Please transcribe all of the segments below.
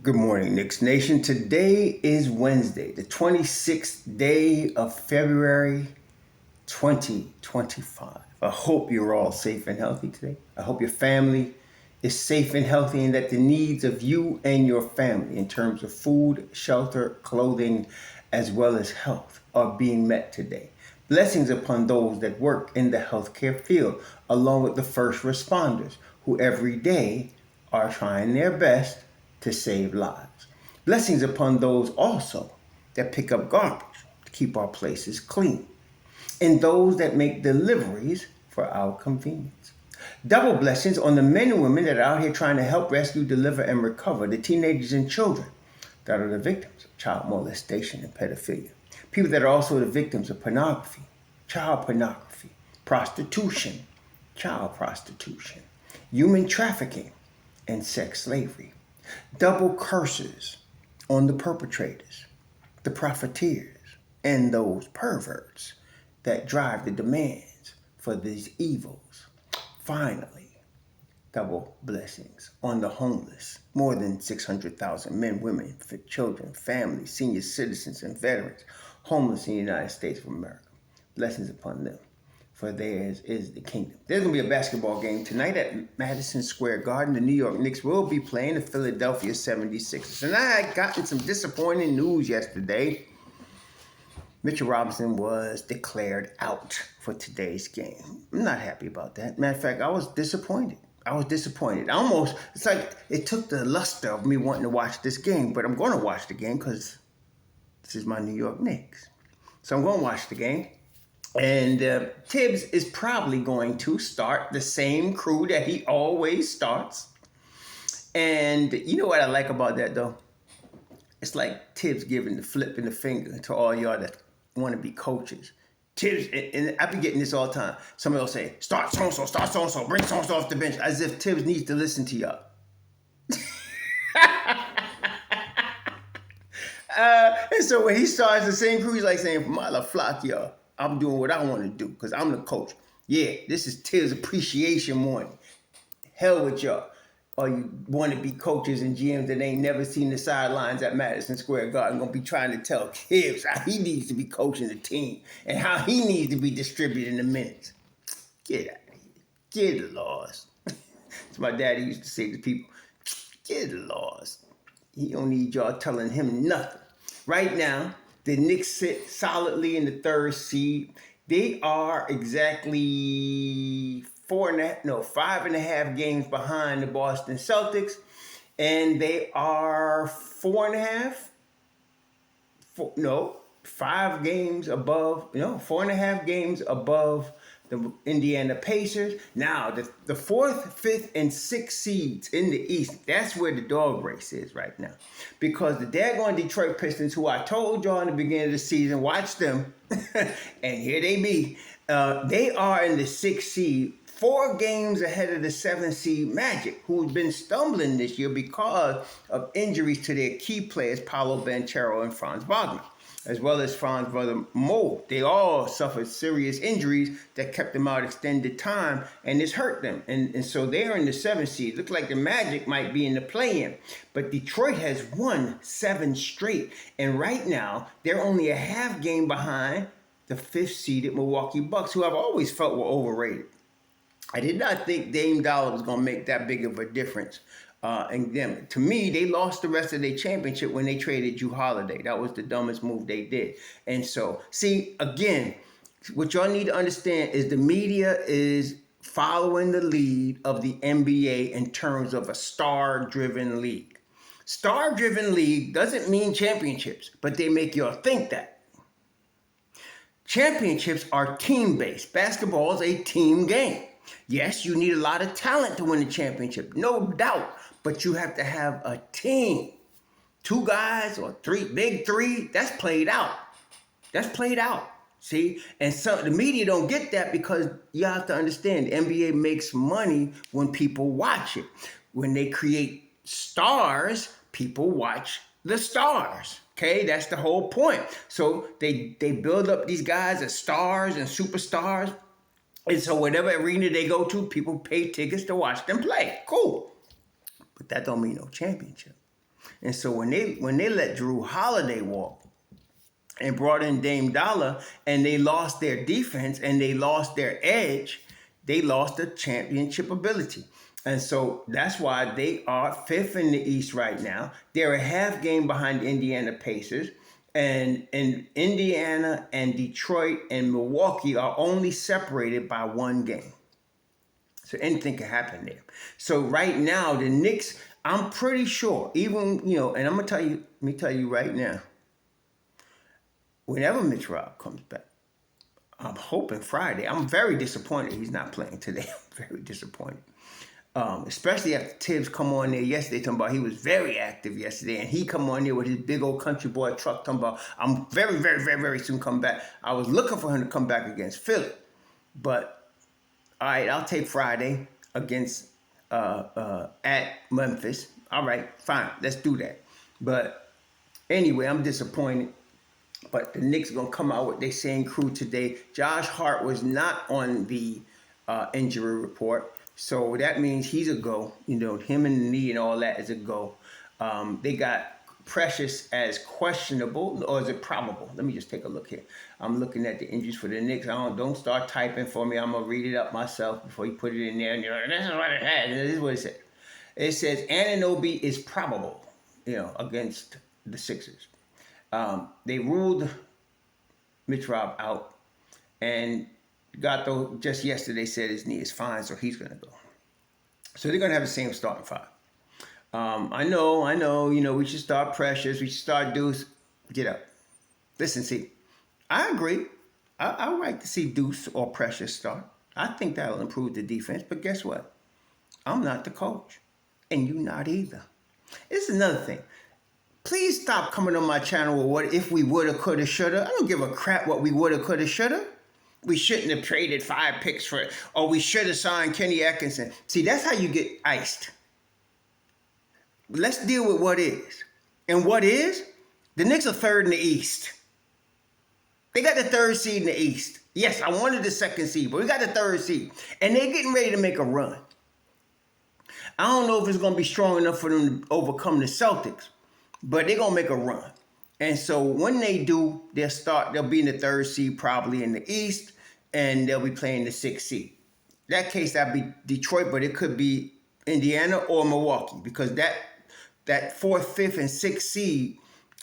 Good morning, Knicks Nation. Today is Wednesday, the 26th day of February 2025. I hope you're all safe and healthy today. I hope your family is safe and healthy and that the needs of you and your family in terms of food, shelter, clothing, as well as health are being met today. Blessings upon those that work in the healthcare field, along with the first responders who every day are trying their best to save lives. Blessings upon those also that pick up garbage to keep our places clean, and those that make deliveries for our convenience. Double blessings on the men and women that are out here trying to help rescue, deliver, and recover the teenagers and children that are the victims of child molestation and pedophilia. People that are also the victims of pornography, prostitution, child prostitution, human trafficking, and sex slavery. Double curses on the perpetrators, the profiteers, and those perverts that drive the demands for these evils. Finally, double blessings on the homeless. More than 600,000 men, women, children, families, senior citizens, and veterans homeless in the United States of America. Blessings upon them, for theirs is the kingdom. There's going to be a basketball game tonight at Madison Square Garden. The New York Knicks will be playing the Philadelphia 76ers. And I had gotten some disappointing news yesterday. Mitchell Robinson was declared out for today's game. I'm not happy about that. Matter of fact, I was disappointed. It's like it took the luster of me wanting to watch this game, but I'm going to watch the game because this is my New York Knicks. So I'm going to watch the game. And Tibbs is probably going to start the same crew that he always starts. And you know what I like about that, though? It's like Tibbs giving the flip in the finger to all y'all that want to be coaches. Tibbs, and I be getting this all the time. Somebody will say, start so-and-so, bring so-and-so off the bench, as if Tibbs needs to listen to y'all. And so when he starts the same crew, he's like saying, Mala flock, y'all. I'm doing what I want to do because I'm the coach. Yeah, this is Tibbs Appreciation Morning. Hell with y'all. Or you want to be coaches and GMs that ain't never seen the sidelines at Madison Square Garden going to be trying to tell Tibbs how he needs to be coaching the team and how he needs to be distributing the minutes. Get out of here. Get lost. That's my daddy used to say to people. Get lost. He don't need y'all telling him nothing. Right now, the Knicks sit solidly in the third seed. They are exactly 5.5 games behind the Boston Celtics. And they are 4.5 games above, 4.5 games above the Indiana Pacers. Now, the fourth, fifth, and sixth seeds in the East, that's where the dog race is right now. Because the daggone Detroit Pistons, who I told y'all in the beginning of the season, watch them, and here they be. They are in the sixth seed, 4 games ahead of the 7th seed Magic, who's been stumbling this year because of injuries to their key players, Paolo Banchero and Franz Wagner, as well as Franz' brother Mo. They all suffered serious injuries that kept them out extended time, and it's hurt them. And so they're in the 7th seed. Looks like the Magic might be in the play-in. But Detroit has won 7 straight. And right now, they're only a half game behind the 5th seeded Milwaukee Bucks, who I've always felt were overrated. I did not think Dame Dollar was going to make that big of a difference. And them. To me, they lost the rest of their championship when they traded Jrue Holiday. That was the dumbest move they did. And so, see, again, what y'all need to understand is the media is following the lead of the NBA in terms of a star-driven league. Star-driven league doesn't mean championships, but they make y'all think that. Championships are team-based. Basketball is a team game. Yes, you need a lot of talent to win the championship, no doubt. But you have to have a team. 2 guys or 3, big 3, that's played out. See? And so the media don't get that because you have to understand, the NBA makes money when people watch it. When they create stars, people watch the stars. Okay, that's the whole point. So they build up these guys as stars and superstars. And so whatever arena they go to, people pay tickets to watch them play. Cool. But that don't mean no championship. And so when they let Drew Holiday walk and brought in Dame Dollar, and they lost their defense and they lost their edge, they lost the championship ability. And so that's why they are fifth in the East right now. They're a half game behind Indiana Pacers. And Indiana and Detroit and Milwaukee are only separated by one game. So anything can happen there. So right now, the Knicks, I'm pretty sure, even, and I'm going to tell you, let me tell you right now, whenever Mitch Rob comes back, I'm hoping Friday. I'm very disappointed he's not playing today. I'm very disappointed. Especially after Tibbs come on there yesterday talking about he was very active yesterday, and he come on there with his big old country boy truck talking about I'm very, very, very, very soon come back. I was looking for him to come back against Philly. But all right, I'll take Friday against at Memphis. All right, fine, let's do that. But anyway, I'm disappointed. But the Knicks are going to come out with their same crew today. Josh Hart was not on the injury report. So that means he's a go. Him and the knee and all that is a go. They got Precious as questionable, or is it probable? Let me just take a look here. I'm looking at the injuries for the Knicks. Don't start typing for me. I'm going to read it up myself before you put it in there. And this is what it had. And this is what it said. It says Anunoby is probable, against the Sixers. They ruled Mitch Rob out, and Gatto just yesterday said his knee is fine, so he's going to go. So they're going to have the same starting five. I know, we should start Precious, we should start Deuce. Get up. Listen, see, I agree. I would like to see Deuce or Precious start. I think that'll improve the defense, but guess what? I'm not the coach, and you not either. This is another thing. Please stop coming on my channel with what if we woulda, coulda, shoulda. I don't give a crap what we woulda, coulda, shoulda. We shouldn't have traded 5 picks for it, or we should have signed Kenny Atkinson. See, that's how you get iced. Let's deal with what is. And what is? The Knicks are third in the East. They got the third seed in the East. Yes, I wanted the second seed, but we got the third seed. And they're getting ready to make a run. I don't know if it's going to be strong enough for them to overcome the Celtics, but they're going to make a run. And so when they do, they'll be in the third seed probably in the East, and they'll be playing the 6th seed. In that case, that'd be Detroit, but it could be Indiana or Milwaukee, because that 4th, 5th, and 6th seed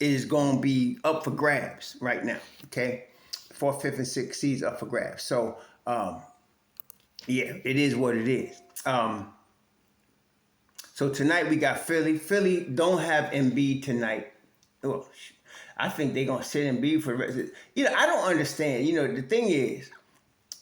is going to be up for grabs right now, okay? 4th, 5th, and 6th seeds up for grabs. So, yeah, it is what it is. So tonight we got Philly. Philly don't have Embiid tonight. Oh, I think they're going to sit Embiid for the rest of it. I don't understand. The thing is,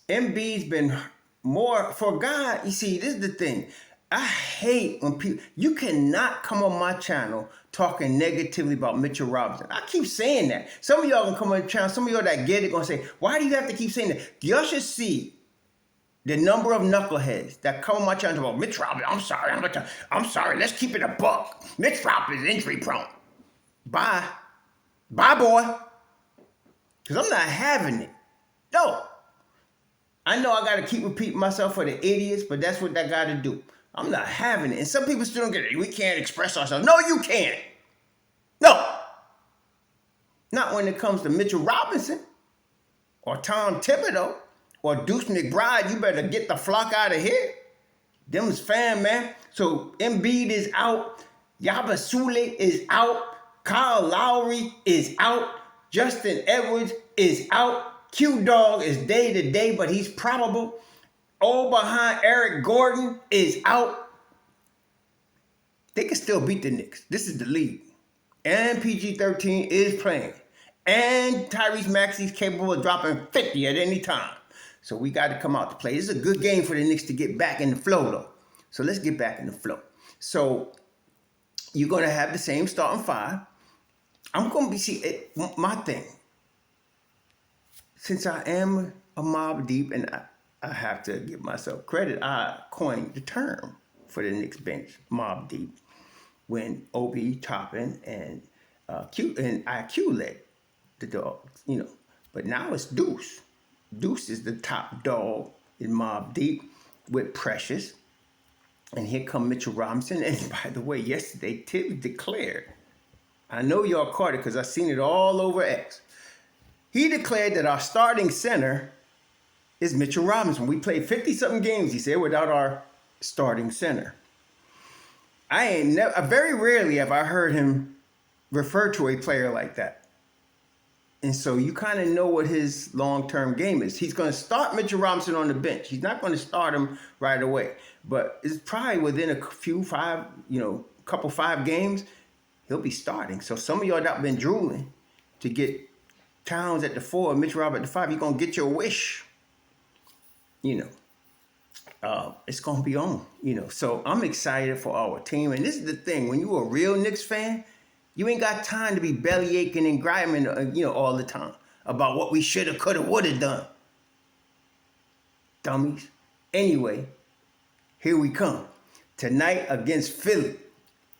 Embiid's been more, for God, you see, this is the thing. I hate when people, you cannot come on my channel talking negatively about Mitchell Robinson. I keep saying that. Some of y'all gonna come on the channel, some of y'all that get it gonna say, why do you have to keep saying that? Y'all should see the number of knuckleheads that come on my channel about Mitch Robinson. I'm sorry, let's keep it a buck. Mitch Robinson is injury prone. Bye, boy. Because I'm not having it. No. I know I gotta keep repeating myself for the idiots, but that's what I gotta do. I'm not having it. And some people still don't get it. We can't express ourselves. No, you can't. No. Not when it comes to Mitchell Robinson or Tom Thibodeau or Deuce McBride. You better get the flock out of here. Them's fam, man. So Embiid is out. Yabasule is out. Kyle Lowry is out. Justin Edwards is out. Q-Dog is day to day, but he's probable. All behind Eric Gordon is out. They can still beat the Knicks. This is the league. And PG-13 is playing. And Tyrese Maxey's capable of dropping 50 at any time. So we got to come out to play. This is a good game for the Knicks to get back in the flow, though. So let's get back in the flow. So you're going to have the same starting five. I'm going to be, my thing. Since I am a Mobb Deep, and I have to give myself credit, I coined the term for the Knicks bench, Mobb Deep, when Obi Toppin and IQ led the dogs, But now it's Deuce. Deuce is the top dog in Mobb Deep with Precious. And here come Mitchell Robinson. And by the way, yesterday, Tibbs declared, I know y'all caught it because I've seen it all over X. He declared that our starting center is Mitchell Robinson. We played 50-something games, he said, without our starting center. Very rarely have I heard him refer to a player like that. And so you kind of know what his long-term game is. He's going to start Mitchell Robinson on the bench. He's not going to start him right away. But it's probably within a couple 5 games, he'll be starting. So some of y'all that been drooling to get Towns at the 4, Mitchell Robinson at the 5, you're going to get your wish. It's going to be on. So I'm excited for our team. And this is the thing. When you're a real Knicks fan, you ain't got time to be belly aching and grinding, all the time about what we should have, could have, would have done. Dummies. Anyway, here we come. Tonight against Philly.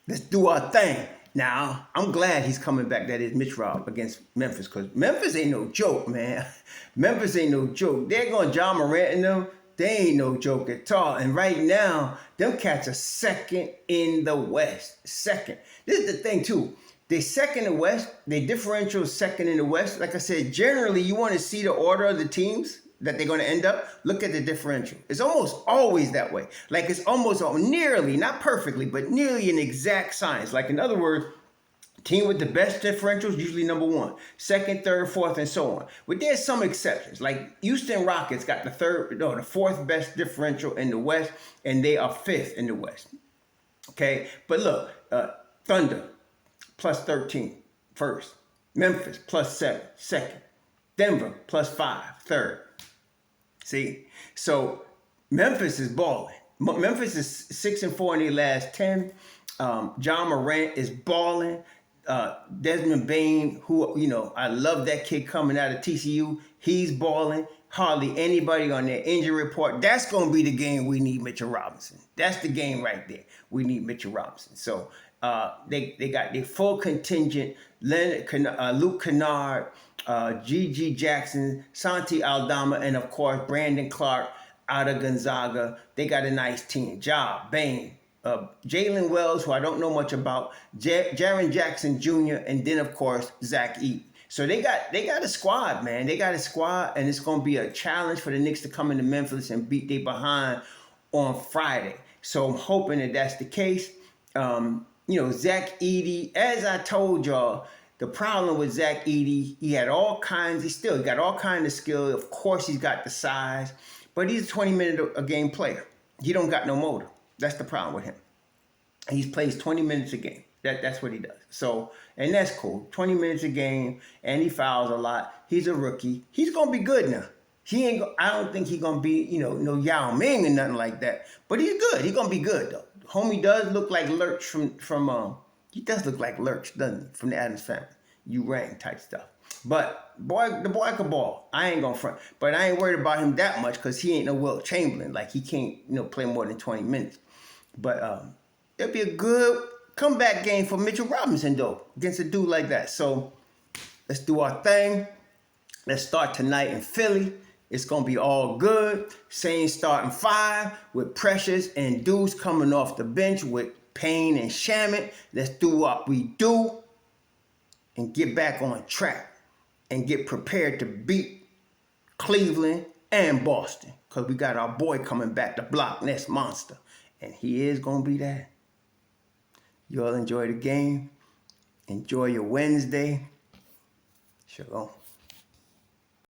Let's do our thing. Now, I'm glad he's coming back. That is Mitch Rob against Memphis, because Memphis ain't no joke, man. Memphis ain't no joke. They're going John Morant and them. They ain't no joke at all. And right now, them cats are second in the West. Second. This is the thing, too. They second in the West. They differential second in the West. Like I said, generally, you want to see the order of the teams that they're going to end up. Look at the differential. It's almost always that way. Like it's almost nearly, not perfectly, but nearly an exact science. Like in other words, team with the best differentials, usually number 1, second, third, fourth, and so on. But there's some exceptions. Like Houston Rockets got the 4th best differential in the West, and they are 5th in the West. Okay, but look, Thunder plus 13, first. Memphis plus 7, second. Denver plus 5, third. See, so Memphis is balling. Memphis is 6-4 in their last 10. John Morant is balling. Desmond Bain, who, I love that kid coming out of TCU. He's balling. Hardly anybody on their injury report. That's going to be the game we need Mitchell Robinson. That's the game right there. We need Mitchell Robinson. So they got their full contingent. Luke Kennard, G.G. Jackson, Santi Aldama, and of course Brandon Clark out of Gonzaga. They got a nice team. Ja, Bain, Jalen Wells, who I don't know much about, Jaren Jackson Jr., and then of course Zach Eaton. So they got a squad, man. They got a squad, and it's going to be a challenge for the Knicks to come into Memphis and beat they behind on Friday. So I'm hoping that that's the case. Zach Edey, as I told y'all, the problem with Zach Edey, he got all kinds of skill. Of course, he's got the size, but he's a 20-minute a game player. He don't got no motor. That's the problem with him. He plays 20 minutes a game. That's what he does. So, and that's cool. 20 minutes a game, and he fouls a lot. He's a rookie. He's gonna be good now. I don't think he's gonna be, no Yao Ming or nothing like that. But he's good. He's gonna be good though. Homie does look like Lurch from he does look like Lurch, doesn't he? From the Addams Family. Urang type stuff. But the boy can ball. I ain't gonna front. But I ain't worried about him that much because he ain't no Wilt Chamberlain. Like he can't, play more than 20 minutes. But it'll be a good comeback game for Mitchell Robinson though, against a dude like that. So let's do our thing. Let's start tonight in Philly. It's going to be all good. Same starting 5 with Precious and Deuce coming off the bench with Payne and Shamet. Let's do what we do and get back on track and get prepared to beat Cleveland and Boston, because we got our boy coming back, the Block Ness Monster, and he is going to be that. Y'all enjoy the game. Enjoy your Wednesday. Shalom.